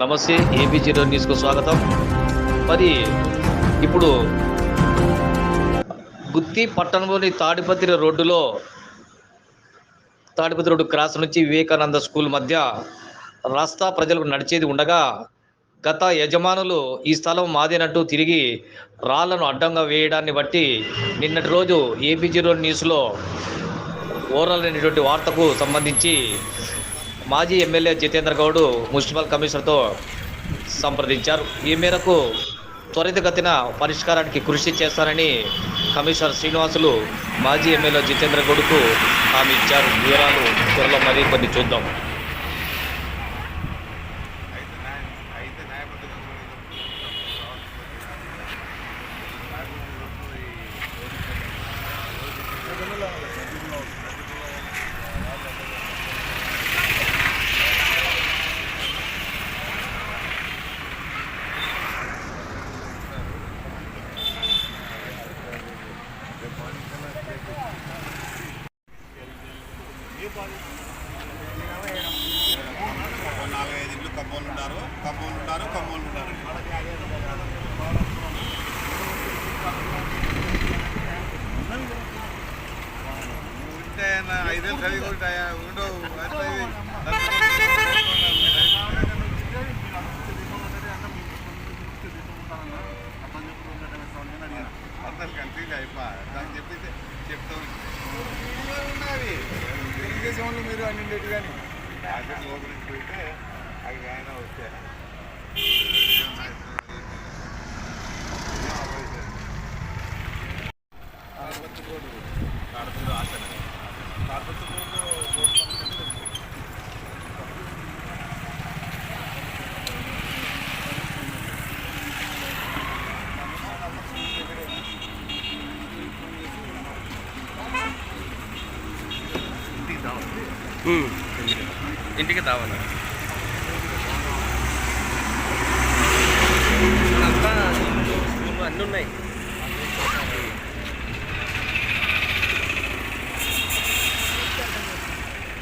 నమస్తే. ఏబీజీ న్యూస్కు స్వాగతం. మరి ఇప్పుడు గుత్తి పట్టణంలోని తాడిపత్రి రోడ్డు క్రాస్ నుంచి వివేకానంద స్కూల్ మధ్య రాస్తా ప్రజలకు నడిచేది ఉండగా గత యజమానులు ఈ స్థలం మాదేనంటూ తిరిగి రాళ్లను అడ్డంగా వేయడాన్ని బట్టి నిన్నటి రోజు ఏబీజీ న్యూస్లో ఓవరాల్ అనేటువంటి వార్తకు సంబంధించి మాజీ ఎమ్మెల్యే జితేంద్ర గౌడ్ మున్సిపల్ కమిషనర్తో సంప్రదించారు. ఈ మేరకు త్వరితగతిన పరిష్కారానికి కృషి చేస్తానని కమిషనర్ శ్రీనివాసులు మాజీ ఎమ్మెల్యే జితేంద్ర గౌడ్కు హామీ ఇచ్చారు. వివరాలు త్వరలో మరీ కొన్ని చూద్దాం. నాలుగైదు ఇళ్ళు కమ్మోళ్ళు ఉన్నారు. ఉంటే 5 ఏళ్ళు చదివి ఉంటాయా ఉండవు. అందరు కన్ఫ్యూజ్ అయిపో దానికి చెప్పితే చెప్తాం. తెలుగుదేశంలో మీరు అన్నింటి కానీ అక్కడ లోపలికి పోయితే అక్కడ ఆయన వస్తే ఇంటికి దావాలి అన్నీ ఉన్నాయి.